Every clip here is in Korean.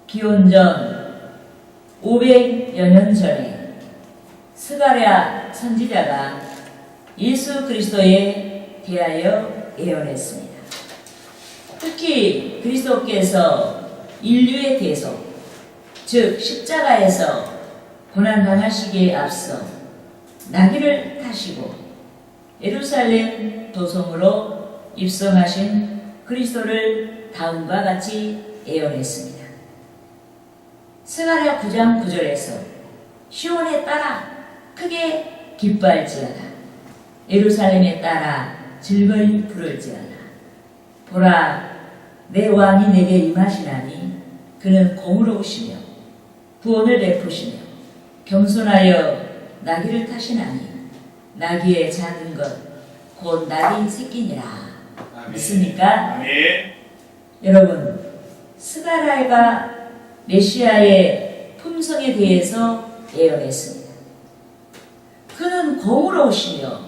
기원전 500여 년 전에 스가랴 선지자가 예수 그리스도에 대하여 예언했습니다. 특히 그리스도께서 인류의 대속, 즉 십자가에서 고난당하시기에 앞서 나귀를 타시고 예루살렘 도성으로 입성하신 그리스도를 다음과 같이 예언했습니다. 스가랴 9장 9절에서 시온에 따라 크게 기뻐할지어다. 예루살렘에 따라 즐거이 부를지어다. 보라, 내 왕이 내게 임하시나니 그는 공의로우시며 구원을 베푸시며 겸손하여 나귀를 타시나니 나귀의 작은 것 곧 나귀 새끼니라. 믿습니까? 여러분, 스가랴가 메시아의 품성에 대해서 예언했습니다. 그는 공의로우시며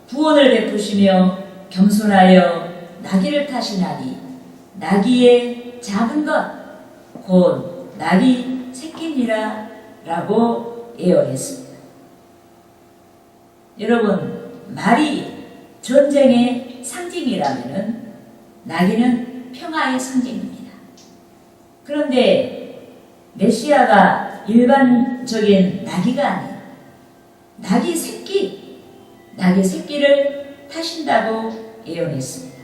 구원을 베푸시며 겸손하여 나귀를 타시나니 나귀의 작은 것 곧 나귀 새끼니라 라고 예언했습니다. 여러분, 말이 전쟁의 상징이라면 나귀는 평화의 상징입니다. 그런데 메시아가 일반적인 나귀가 아니라 나귀 새끼를 타신다고 예언했습니다.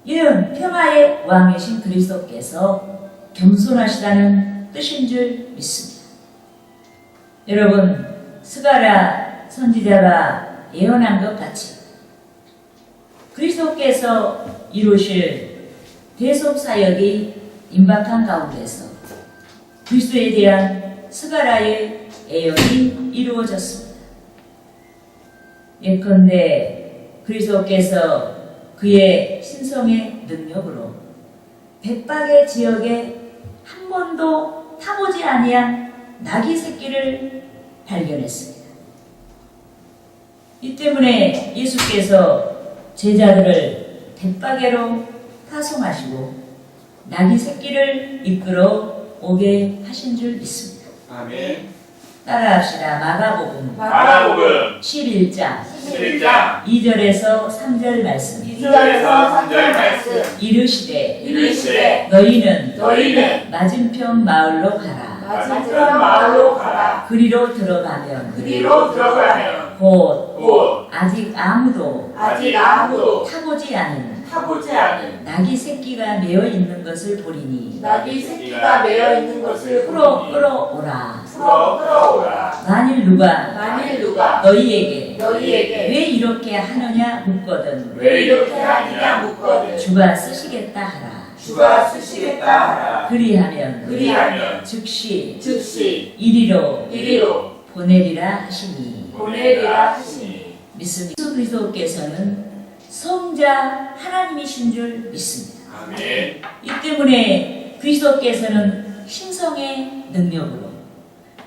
이는 평화의 왕이신 그리스도께서 겸손하시다는 뜻인 줄 믿습니다. 여러분, 스가랴 선지자가 예언한 것 같이 그리스도께서 이루실 대속 사역이 임박한 가운데서 그리스도에 대한 스가랴의 예언이 이루어졌습니다. 예컨대 그리스도께서 그의 신성의 능력으로 백박의 지역에 한 번도 타보지 아니한 나귀 새끼를 발견했습니다. 이 때문에 예수께서 제자들을 백박에로 파송하시고 나귀 새끼를 이끌어 오게 하신 줄 믿습니다. 아멘. 따라합시다. 마가복음 11장 2절에서 3절 말씀. 이르시되 너희는 맞은편 마을로 가라. 그리로 들어가면 곧 아직 아무도 타보지 않은 나귀 새끼가 매어 있는 것을 보리니 끌어오라. 만일 누가 너희에게 왜 이렇게 하느냐 묻거든 주가 쓰시겠다 하라. 그리하면 즉시 이리로 보내리라 하시니. 믿습니다. 예수 그리스도께서는 성자 하나님이신 줄 믿습니다. 아멘. 이 때문에 그리스도께서는 신성의 능력으로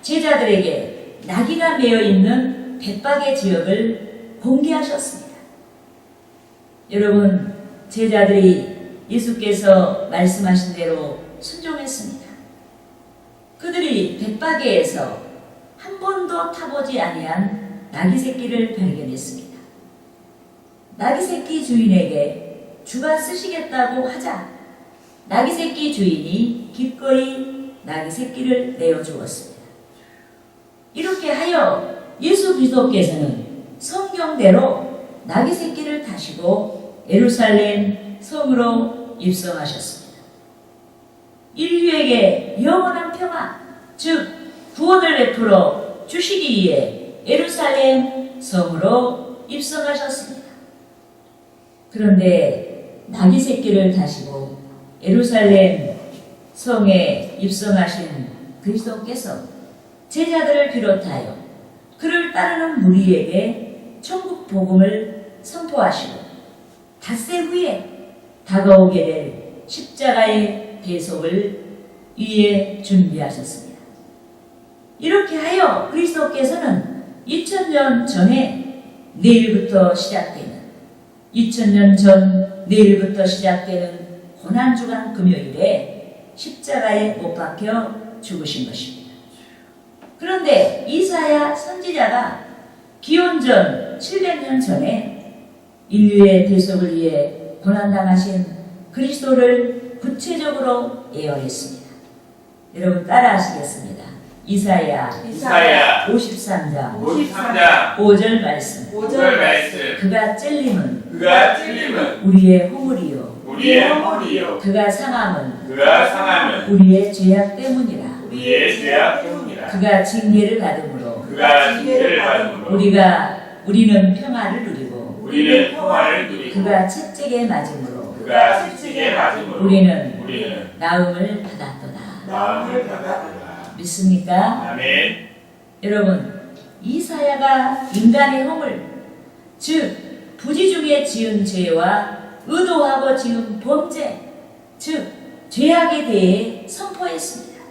제자들에게 나귀가 매어 있는 백박의 지역을 공개하셨습니다. 여러분, 제자들이 예수께서 말씀하신 대로 순종했습니다. 그들이 백박에에서 한 번도 타보지 아니한 나귀 새끼를 발견했습니다. 나귀 새끼 주인에게 주가 쓰시겠다고 하자 나귀 새끼 주인이 기꺼이 나귀 새끼를 내어주었습니다. 이렇게 하여 예수 그리스도께서는 성경대로 나귀 새끼를 타시고 예루살렘 성으로 입성하셨습니다. 인류에게 영원한 평화, 즉 구원을 베풀어 주시기 위해 예루살렘 성으로 입성하셨습니다. 그런데 나귀 새끼를 타시고 예루살렘 성에 입성하신 그리스도께서 제자들을 비롯하여 그를 따르는 무리에게 천국 복음을 선포하시고 닷새 후에 다가오게 될 십자가의 대속을 위해 준비하셨습니다. 이렇게 하여 그리스도께서는 2000년 전에 내일부터 시작되는 2000년 전 내일부터 시작되는 고난주간 금요일에 십자가에 못 박혀 죽으신 것입니다. 그런데 이사야 선지자가 기원전 700년 전에 인류의 대속을 위해 고난당하신 그리스도를 구체적으로 예언했습니다. 여러분 따라하시겠습니다. 이사야 53장 5절 말씀. 그가 찔림은 우리의 허물이요 그가 상함은 우리의 죄악 때문이라. 그가 징계를 받음으로 우리는 평화를 누리고 그가 채찍에 맞음으로 우리는 나음을 받았도다. 믿습니까? 아멘. 여러분, 이사야가 인간의 허물, 즉 부지 중에 지은 죄와 의도하고 지은 범죄, 즉 죄악에 대해 선포했습니다.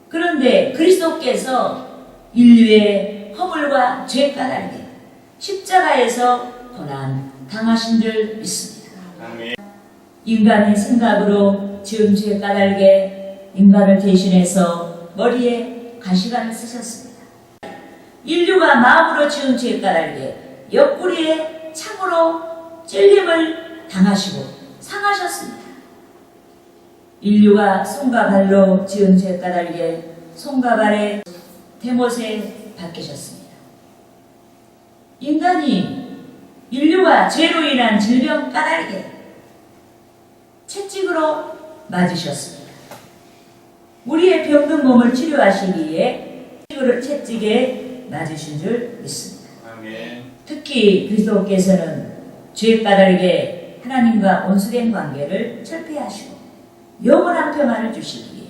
그런데 그리스도께서 인류의 허물과 죄 까닭에 십자가에서 고난 당하신 줄 믿습니다. 아멘. 인간의 생각으로 지은 죄 까닭에 인간을 대신해서 머리에 가시관을 쓰셨습니다. 인류가 마음으로 지은 죄 까닭에 옆구리에 창으로 찔림을 당하시고 상하셨습니다. 인류가 손과 발로 지은 죄 까닭에 손과 발에 대못에 박히셨습니다. 인류가 죄로 인한 질병 까닭에 채찍으로 맞으셨습니다. 우리의 병든 몸을 치료하시기 위해 채찍에 맞으신 줄 믿습니다. 아멘. 특히 그리스도께서는 죄 까닭에 하나님과 온수된 관계를 철폐하시고 영원한 평안을 주시기 위해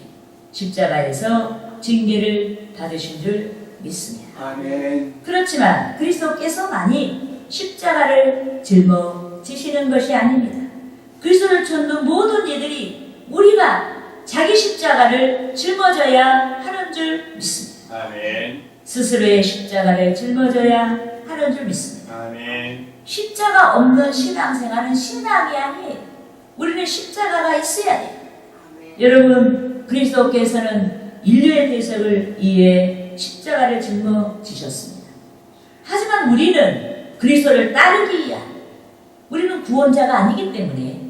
십자가에서 징계를 받으신 줄 믿습니다. 아멘. 그렇지만 그리스도께서만이 십자가를 짊어지시는 것이 아닙니다. 그리스도를 찾는 모든 이들이 우리가 자기 십자가를 짊어져야 하는 줄 믿습니다. 아멘. 스스로의 십자가를 짊어져야 하는 줄 믿습니다. 아멘. 십자가 없는 신앙생활은 신앙이 아니에요. 우리는 십자가가 있어야 돼요. 여러분, 그리스도께서는 인류의 대속을 위해 십자가를 짊어지셨습니다. 하지만 우리는 그리스도를 따르기 위한, 우리는 구원자가 아니기 때문에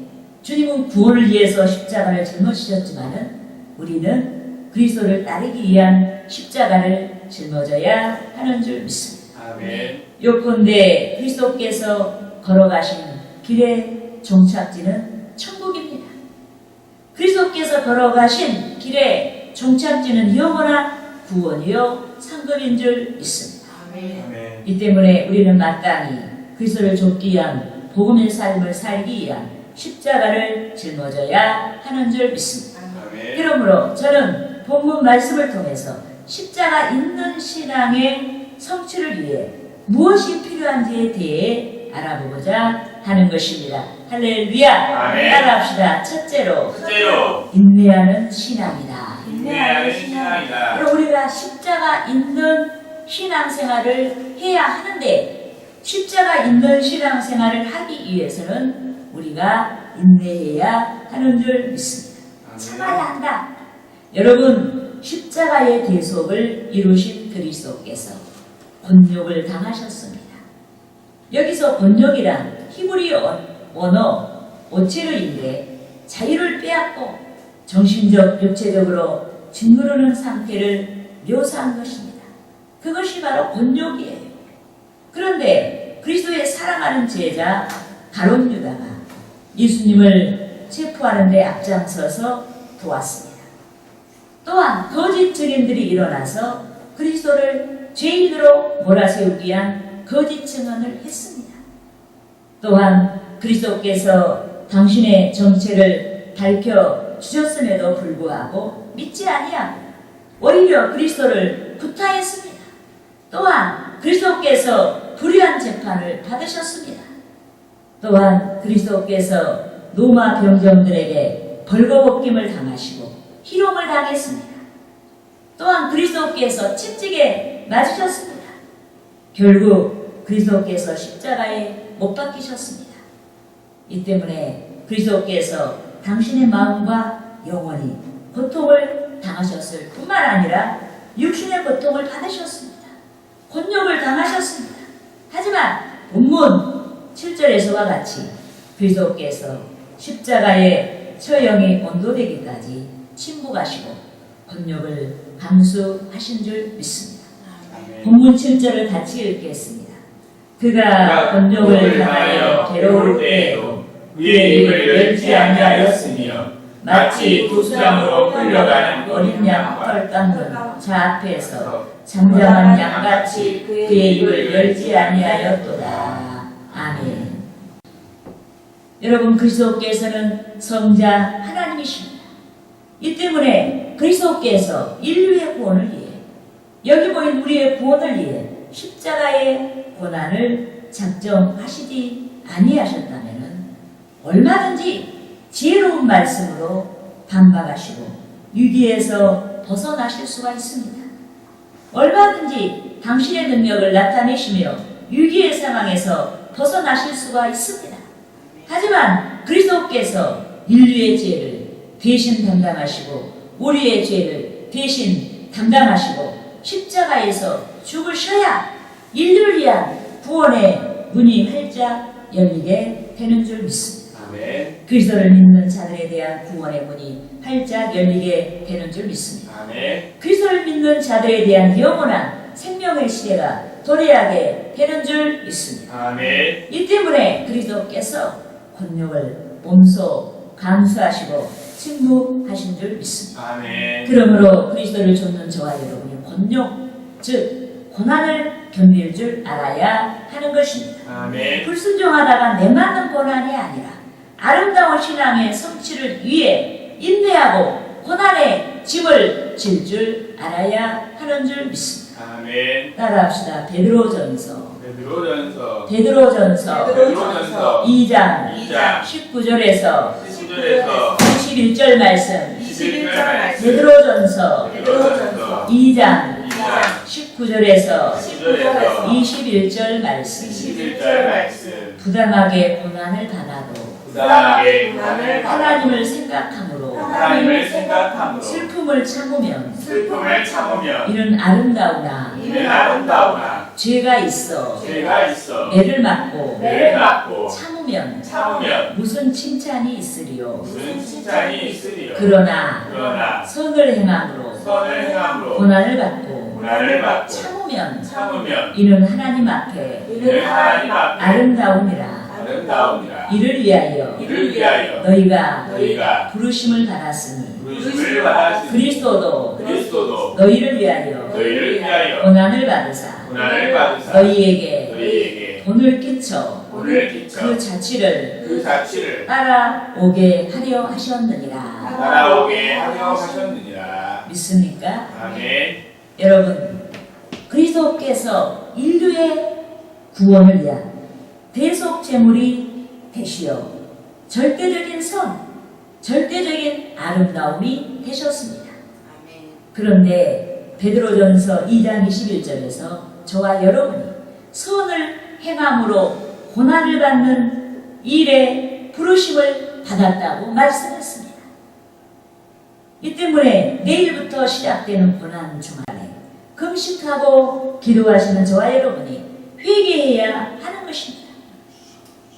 주님은 구원을 위해서 십자가를 짊어지셨지만은 우리는 그리스도를 따르기 위한 십자가를 짊어져야 하는 줄 믿습니다. 아멘. 요컨대 그리스도께서 걸어가신 길의 종착지는 천국입니다. 그리스도께서 걸어가신 길의 종착지는 영원한 구원이요 상급인 줄 믿습니다. 아멘. 이 때문에 우리는 마땅히 그리스도를 좇기 위한 복음의 삶을 살기 위한 십자가를 짊어져야 하는 줄 믿습니다. 아멘. 그러므로 저는 본문 말씀을 통해서 십자가 있는 신앙의 성취를 위해 무엇이 필요한지에 대해 알아보고자 하는 것입니다. 할렐루야. 아멘. 따라합시다. 첫째로 인내하는 신앙이다. 인내하는 신앙이다. 그럼 우리가 십자가 있는 신앙생활을 해야 하는데 십자가 있는 신앙생활을 하기 위해서는 우리가 인내해야 하는 줄 믿습니다. 참아야 한다. 여러분, 십자가의 대속을 이루신 그리스도께서 곤욕을 당하셨습니다. 여기서 곤욕이란 히브리 원어 오체르인데 자유를 빼앗고 정신적, 육체적으로 짓누르는 상태를 묘사한 것입니다. 그것이 바로 곤욕이에요. 그런데 그리스도의 사랑하는 제자 가룟 유다가 예수님을 체포하는 데 앞장서서 도왔습니다. 또한 거짓 증인들이 일어나서 그리스도를 죄인으로 몰아세우기 위한 거짓 증언을 했습니다. 또한 그리스도께서 당신의 정체를 밝혀 주셨음에도 불구하고 믿지 아니하고 오히려 그리스도를 구타했습니다. 또한 그리스도께서 불의한 재판을 받으셨습니다. 또한 그리스도께서 로마 병정들에게 벌거벗김을 당하시고 희롱을 당했습니다. 또한 그리스도께서 채찍에 맞으셨습니다. 결국 그리스도께서 십자가에 못 박히셨습니다. 이 때문에 그리스도께서 당신의 마음과 영원히 고통을 당하셨을 뿐만 아니라 육신의 고통을 받으셨습니다. 곤욕을 당하셨습니다. 하지만 본문 7절에서와 같이 그리스도께서 십자가의 처형이 온도되기까지 침묵하시고 곤욕을 감수하신 줄 믿습니다. 본문 7절을 같이 읽겠습니다. 그가 곤욕을 당하여 괴로울 때에도 그의 입을 열지 아니하였으며 마치 도수장으로 끌려가는 어린 양 털깎는 자 앞에서 잠잠한 양같이 그의 입을 열지 아니하였도다. 아멘. 여러분, 그리스도께서는 성자 하나님이십니다. 이 때문에 그리스도께서 인류의 구원을 위해, 여기 모인 우리의 구원을 위해 십자가의 고난을 작정하시지 아니하셨다면 얼마든지 지혜로운 말씀으로 반박하시고 위기에서 벗어나실 수가 있습니다. 얼마든지 당신의 능력을 나타내시며 위기의 상황에서 벗어나실 수가 있습니다. 하지만 그리스도께서 인류의 죄를 대신 담당하시고 우리의 죄를 대신 담당하시고 십자가에서 죽으셔야 인류를 위한 구원의 문이 활짝 열리게 되는 줄 믿습니다. 아멘. 그리스도를 믿는 자들에 대한 구원의 문이 활짝 열리게 되는 줄 믿습니다. 아멘. 그리스도를 믿는 자들에 대한 영원한 생명의 시대가 도래하게 되는 줄 믿습니다. 아멘. 이 때문에 그리스도께서 곤욕을 몸소 감수하시고 침묵하신 줄 믿습니다. 아멘. 그러므로 그리스도를 좇는 저와 여러분이 곤욕, 즉 고난을 견딜 줄 알아야 하는 것입니다. 아멘. 불순종하다가 내맞는 고난이 아니라 아름다운 신앙의 성취를 위해 인내하고 고난의 짐을 질 줄 알아야 하는 줄 믿습니다. 아멘. 따라합시다. 베드로전서 베드로전서 2장 19절에서 21절 말씀. 21절 말씀. 베드로전서 2장 2장 19절에서 19절에서 21절 말씀. 21절 말씀. 부당하게 고난을 받아도 부당하게 고난을 하나님을 생각함으로 하나님을 생각함으로 슬픔을 참으면 슬픔을 참으며 이는 아름다우나 이는 아름다우나 죄가 있어 죄가 있어 매를 맞고 매를 맞고 참으면 참으면 무슨 칭찬이 있으리요. 무슨 칭찬이 있으리요. 그러나 선을 행함으로 선을 행함으로 고난을 받고 고난을 받고 참으면 참으면 이는 하나님 앞에 이는 하나님 앞에 아름다우니라. 아름다우니라. 이를 위하여 이를 위하여 너희가 부르심을 받았으니 부르심을 받았으니 그리스도도 너희를 위하여 너희를 위하여 고난을 받으사 고난을 받으사 너희에게 돈을 끼쳐 돈을 끼쳐 그 자취를 그 자취를 따라오게 하려 하셨느니라. 따라오게 하려 하셨느니라. 믿습니까? 아멘. 여러분, 그리스도께서 인류의 구원을 위한 대속 제물이 되시어 절대적인 선, 절대적인 아름다움이 되셨습니다. 그런데 베드로전서 2장 21절에서 저와 여러분이 선을 행함으로 고난을 받는 일에 부르심을 받았다고 말씀했습니다. 이 때문에 내일부터 시작되는 고난 주말에 금식하고 기도하시는 저와 여러분이 회개해야 하는 것입니다.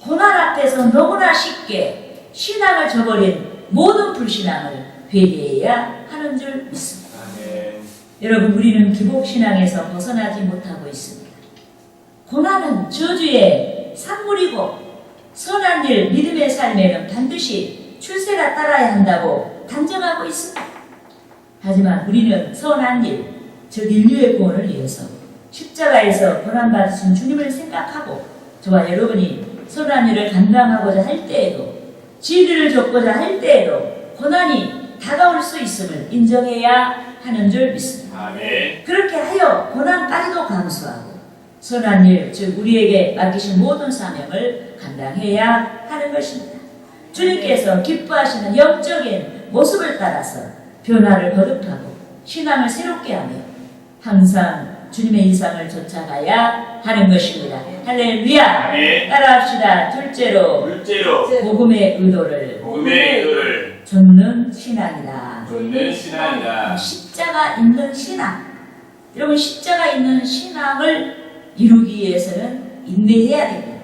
고난 앞에서 너무나 쉽게 신앙을 저버린 모든 불신앙을 회개해야 하는 줄 믿습니다. 아멘. 여러분, 우리는 기복신앙에서 벗어나지 못하고 있습니다. 고난은 저주의 산물이고 선한 일, 믿음의 삶에는 반드시 출세가 따라야 한다고 단정하고 있습니다. 하지만 우리는 선한 일, 즉 인류의 구원을 위해서 십자가에서 고난받으신 주님을 생각하고 저와 여러분이 선한 일을 감당하고자 할 때에도 진리를 줬고자 할 때에도 고난이 다가올 수 있음을 인정해야 하는 줄 믿습니다. 아멘. 그렇게 하여 고난까지도 감수하고 선한 일, 즉 우리에게 맡기신 모든 사명을 감당해야 하는 것입니다. 주님께서 기뻐하시는 영적인 모습을 따라서 변화를 거듭하고 신앙을 새롭게 하며 항상 주님의 이상을 쫓아가야 하는 것입니다. 할렐루야. 아멘. 따라합시다. 둘째로 둘째로 복음의 의도를 복음의 의도를 좇는 신앙이다. 좇는 신앙이다. 십자가 있는 신앙. 여러분, 십자가 있는 신앙을 이루기 위해서는 인내해야 됩니다.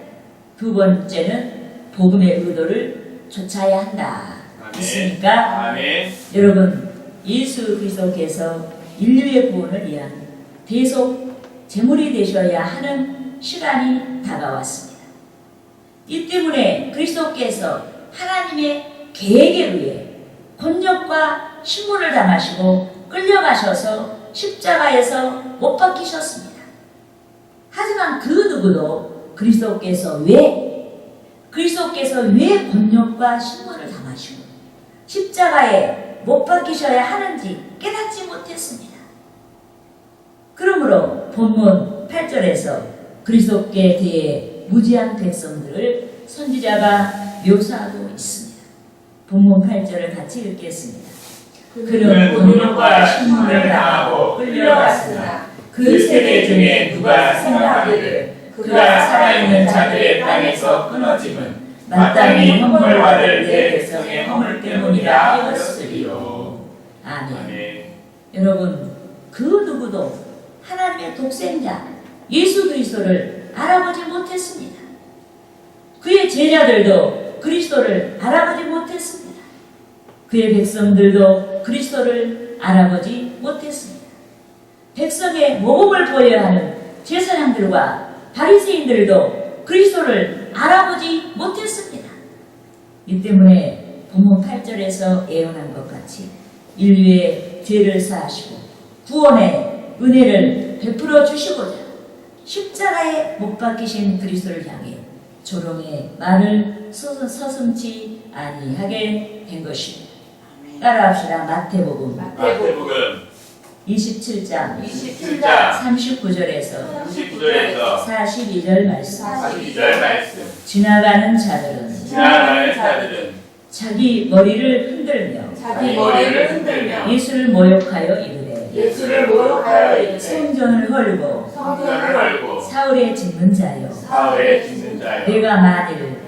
두 번째는 복음의 의도를 좇아야 한다. 있습니까? 아멘. 여러분, 예수 그리스도께서 인류의 구원을 위한 대속 제물이 되셔야 하는 시간이 다가왔습니다. 이 때문에 그리스도께서 하나님의 계획에 의해 권력과 신분을 당하시고 끌려가셔서 십자가에서 못 박히셨습니다. 하지만 그 누구도 그리스도께서 왜 권력과 신분을 당하시고 십자가에 못 박히셔야 하는지 깨닫지 못했습니다. 그러므로 본문 8절에서 그리스도께 대해 무지한 백성들을 선지자가 묘사하고 있습니다. 본문 8절을 같이 읽겠습니다. 그는 권력과 신분을 당하고 끌려갔으나 그 세대 중에 누가 생각하기를 그가 살아있는 자들의 땅에서 끊어짐은 마땅히 형벌받을 내 백성의 허물 때문이라 하였으리요. 아멘. 여러분, 그 누구도 하나님의 독생자 예수 그리스도를 알아보지 못했습니다. 그의 제자들도 그리스도를 알아보지 못했습니다. 그의 백성들도 그리스도를 알아보지 못했습니다. 백성의 모범을 보여야 하는 제사장들과 바리새인들도 그리스도를 알아보지 못했습니다. 이 때문에 본문 8절에서 예언한 것 같이 인류의 죄를 사하시고 구원의 은혜를 베풀어 주시고자 십자가에 못 박히신 그리스도를 향해 조롱의 말을 서슴지 아니하게 된 것입니다. 따라합시다. 마태복음 27장 39절에서 42절 말씀. 지나가는 자들은 자기 머리를 흔들며 예수를 모욕하여 이르되 성전을 헐고 사울의 짓는 자여 내가 만일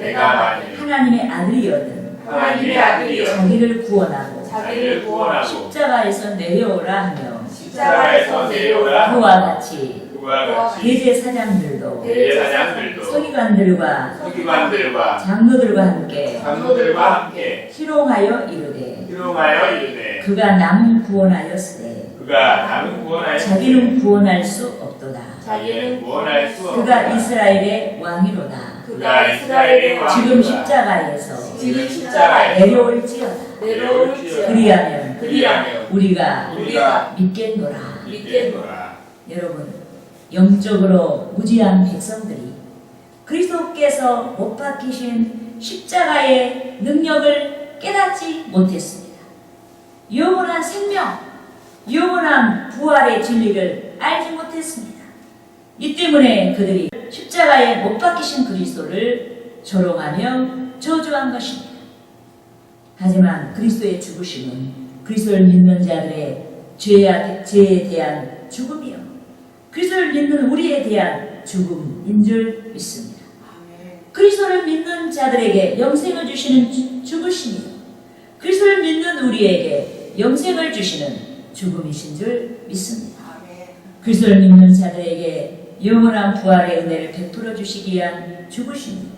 하나님의 아들이거든 자기를 구원하고 십자가에서 내려오라 하며 그와 같이 대제사장들도 서기관들과 장로들과 함께 희롱하여 이르되 그가 남은 구원하였으되 자기는 구원할 수 없도다. 그가 이스라엘의 왕이로다. 지금 십자가에서 내려올지어다. 그리하면 우리가 믿겠노라. 여러분, 영적으로 무지한 백성들이 그리스도께서 못 박히신 십자가의 능력을 깨닫지 못했습니다. 영원한 생명, 영원한 부활의 진리를 알지 못했습니다. 이 때문에 그들이 십자가에 못 박히신 그리스도를 조롱하며 저주한 것입니다. 하지만 그리스도의 죽으심은 그리스도를 믿는 자들의 죄에 대한 죽음이요 그리스도를 믿는 우리에 대한 죽음인 줄 믿습니다. 그리스도를 믿는 자들에게 영생을 주시는 죽으심이요 그리스도를 믿는 우리에게 영생을 주시는 죽음이신 줄 믿습니다. 그리스도를 믿는 자들에게 영원한 부활의 은혜를 베풀어 주시기 위한 죽으심이요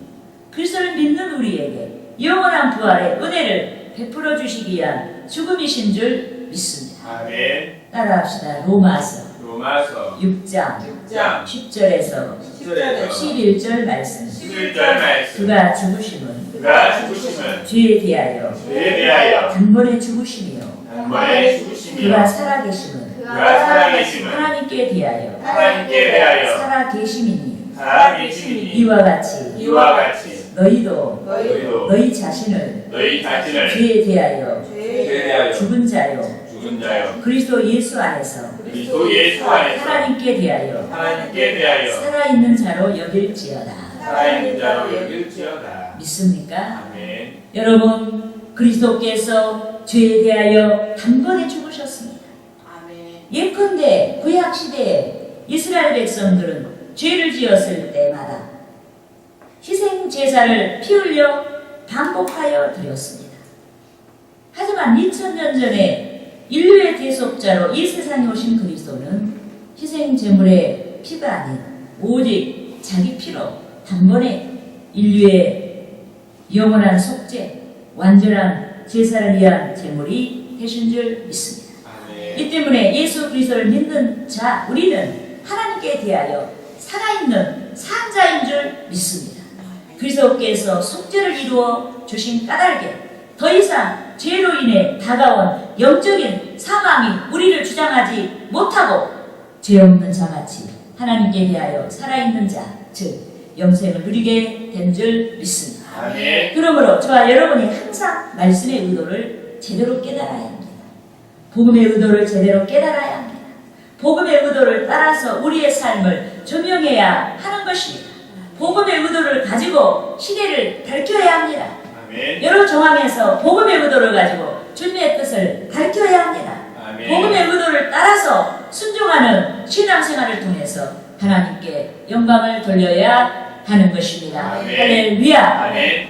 그리스도를 믿는 우리에게 영원한 부활의 은혜를 베풀어 주시기 위한 죽음이신 줄 믿습니다. 아멘. 따라합시다. 로마서 6장 10절에서 11절 말씀. 그가 죽으심은 죄에 대하여 단번에 죽으심이요 그가 살아계심은 하나님께 대하여 살아계심이니 이와 같이 너희도 너희 자신을 죄에 대하여 죽은 자요 그리스도 예수 안에서 하나님께 대하여 살아있는 자로 여길지어다. 믿습니까? 아멘. 여러분, 그리스도께서 죄에 대하여 단번에 죽으셨습니다. 예컨대 구약시대에 이스라엘 백성들은 죄를 지었을 때마다 희생 제사를 피 흘려 반복하여 드렸습니다. 하지만 2000년 전에 인류의 대속자로 이 세상에 오신 그리스도는 희생 제물의 피가 아닌 오직 자기 피로 단번에 인류의 영원한 속죄, 완전한 제사를 위한 제물이 되신 줄 믿습니다. 이 때문에 예수 그리스도를 믿는 자 우리는 하나님께 대하여 살아있는 산자인 줄 믿습니다. 그리스도께서 속죄를 이루어 주신 까닭에 더 이상 죄로 인해 다가온 영적인 사망이 우리를 주장하지 못하고 죄 없는 자같이 하나님께 대하여 살아있는 자, 즉 영생을 누리게 된 줄 믿습니다. 아멘. 그러므로 저와 여러분이 항상 말씀의 의도를 제대로 깨달아야 합니다. 복음의 의도를 제대로 깨달아야 합니다. 복음의 의도를 따라서 우리의 삶을 조명해야 하는 것입니다. 복음의 의도를 가지고 시대를 밝혀야 합니다. 아멘. 여러 정황에서 복음의 의도를 가지고 주님의 뜻을 밝혀야 합니다. 아멘. 복음의 의도를 따라서 순종하는 신앙생활을 통해서 하나님께 영광을 돌려야 하는 것입니다. 아멘. 할렐루야. 아멘.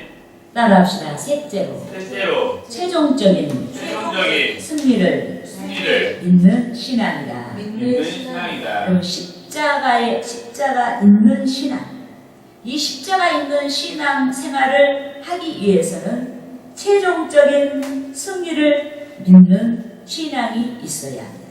따라합시다. 셋째로 셋째로 최종적인 최종적인 승리를 승리를 믿는 신앙이다. 믿는 신앙이다. 여러분, 십자가 있는 신앙. 이 십자가 있는 신앙 생활을 하기 위해서는 최종적인 승리를 믿는 신앙이 있어야 합니다.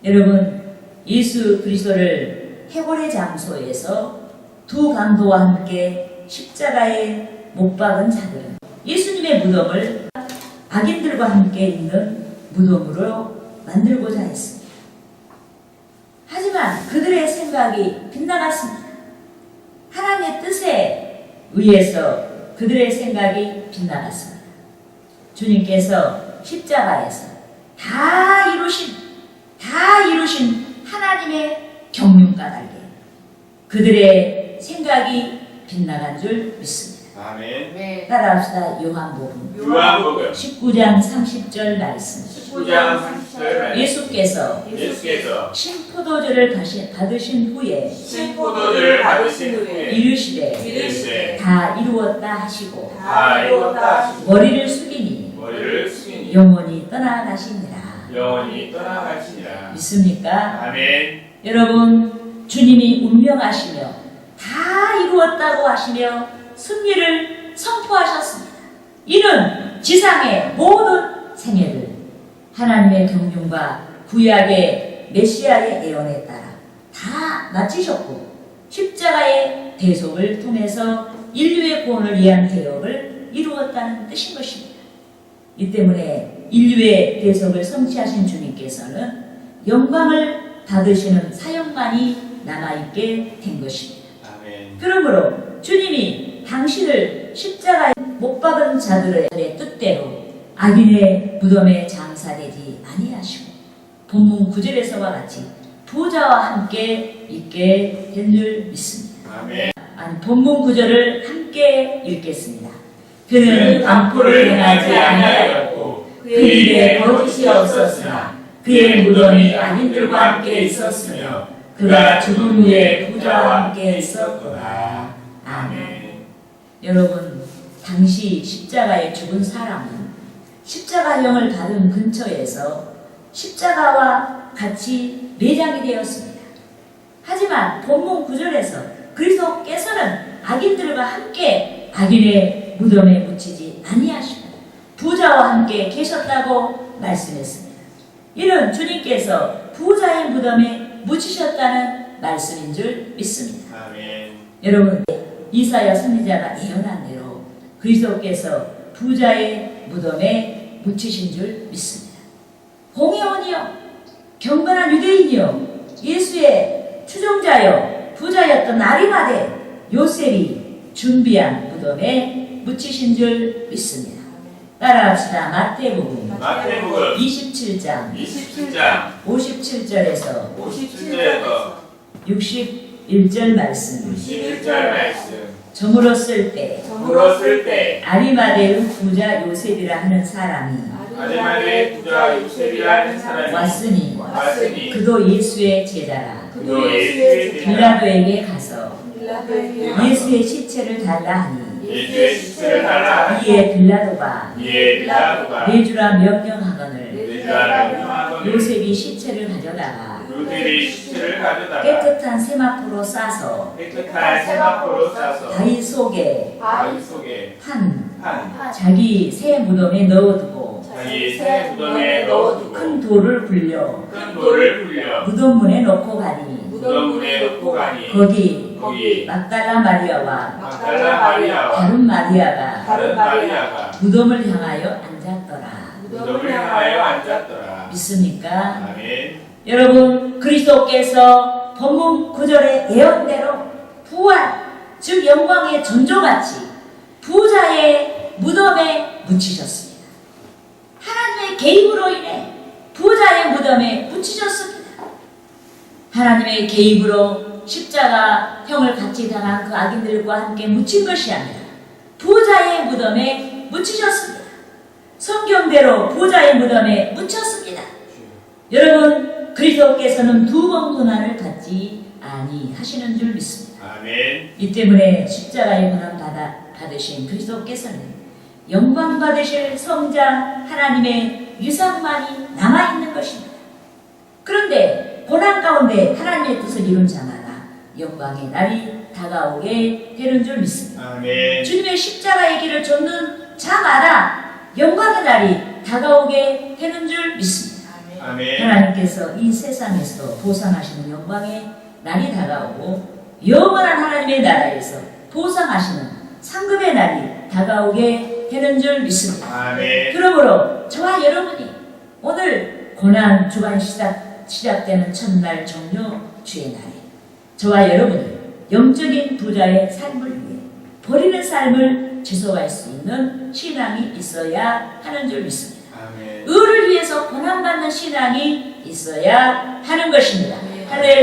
여러분, 예수 그리스도를 해골의 장소에서 두 강도와 함께 십자가에 못 박은 자들은 예수님의 무덤을 악인들과 함께 있는 무덤으로 만들고자 했습니다. 하지만 그들의 생각이 빗나갔습니다. 하나님의 뜻에 의해서 그들의 생각이 빗나갔습니다. 주님께서 십자가에서 다 이루신 하나님의 경륜 까닭에 그들의 생각이 빗나간 줄 믿습니다. 아멘. 따라합시다. 요한복음 요한복음 19장 30절 말씀. 19장 30절 예수께서 신포도주를 받으신 후에 신포도주를 받으신 후에 이르시되 다 이루었다 하시고 다 이루었다 하시고 머리를 숙이니 영원히 떠나가시니라. 영원히 떠나가시니라. 믿습니까? 아멘. 여러분, 주님이 운명하시며 다 이루었다고 하시며 승리를 선포하셨습니다. 이는 지상의 모든 생애를 하나님의 경륜과 구약의 메시아의 예언에 따라 다 마치셨고 십자가의 대속을 통해서 인류의 구원을 위한 대역을 이루었다는 뜻인 것입니다. 이 때문에 인류의 대속을 성취하신 주님께서는 영광을 받으시는 사역만이 남아있게 된 것입니다. 아멘. 그러므로 주님이 당신을 십자가에 못 박은 자들의 뜻대로 악인의 무덤에 장사되지 아니하시고 본문 9절에서와 같이 부자와 함께 있게 된 줄 믿습니다. 아멘. 본문 9절을 함께 읽겠습니다. 그는 강포를 행하지 아니하였고 그의 입에 거짓이 없었으나 그의 무덤이 악인들과 함께 있었으며 그가 죽은 후에 부자와 함께 있었구나. 아멘. 여러분, 당시 십자가에 죽은 사람은 십자가형을 받은 근처에서 십자가와 같이 매장이 되었습니다. 하지만 본문 9절에서 그리스도께서는 악인들과 함께 악인의 무덤에 묻히지 아니하시고 부자와 함께 계셨다고 말씀했습니다. 이는 주님께서 부자의 무덤에 묻히셨다는 말씀인 줄 믿습니다. 아멘. 여러분, 이사야 선지자가 예언한 대로 그리스도께서 부자의 무덤에 묻히신 줄 믿습니다. 공의원이요, 경건한 유대인이요, 예수의 추종자요, 부자였던 아리마대 요셉이 준비한 무덤에 묻히신 줄 믿습니다. 따라합시다. 마태복음 27장 57절에서 61절 말씀. 저물었을 때 아리마대의 부자 요셉이라 하는 사람이 왔으니 그도 예수의 제자라. 빌라도에게 가서 예수의 시체를 달라 하니 예수의 시체를 달라 이에 빌라도가 이에 빌라도가 내주라 명령하거늘 내주라 명령하거늘 요셉이 시체를 가져다가 요셉의 시체를 가져다가 깨끗한 세마포로 싸서 깨끗한 세마포로 싸서 바위 속에 바위 속에 판 판 자기 새 무덤에 넣어두고 자기 새 무덤에 넣어두고 큰 돌을 굴려 큰 돌을 굴려 무덤문에 놓고 가니 무덤문에 놓고 가니 거기 막달라 마리아와 막달라 마리아와 다른 마리아가 다른 마리아가 무덤을 향하여 앉았더라. 무덤을 향하여 앉았더라. 믿습니까? 아멘. 여러분, 그리스도께서 본문 9절의 예언대로 부활, 즉 영광의 전조같이 부자의 무덤에 묻히셨습니다. 하나님의 개입으로 인해 부자의 무덤에 묻히셨습니다. 하나님의 개입으로 십자가형을 같이 당한 그 악인들과 함께 묻힌 것이 아니라 부자의 무덤에 묻히셨습니다. 성경대로 부자의 무덤에 묻혔습니다. 여러분, 그리스도께서는 두 번 고난을 받지 아니하시는 줄 믿습니다. 아멘. 이 때문에 십자가의 고난 받으신 그리스도께서는 영광 받으실 성자 하나님의 유산만이 남아있는 것입니다. 그런데 고난 가운데 하나님의 뜻을 이룬 자마다 영광의 날이 다가오게 되는 줄 믿습니다. 아멘. 주님의 십자가의 길을 쫓는 자마다 영광의 날이 다가오게 되는 줄 믿습니다. 아멘. 하나님께서 이 세상에서 보상하시는 영광의 날이 다가오고 영원한 하나님의 나라에서 보상하시는 상급의 날이 다가오게 되는 줄 믿습니다. 아멘. 그러므로 저와 여러분이 오늘 고난 주간 시작되는 첫날 종료 주의 날에 저와 여러분이 영적인 부자의 삶을 위해 버리는 삶을 지속할 수 있는 신앙이 있어야 하는 줄 믿습니다. 아멘. 의를 위해서 고난받는 신앙이 있어야 하는 것입니다. 할렐루야.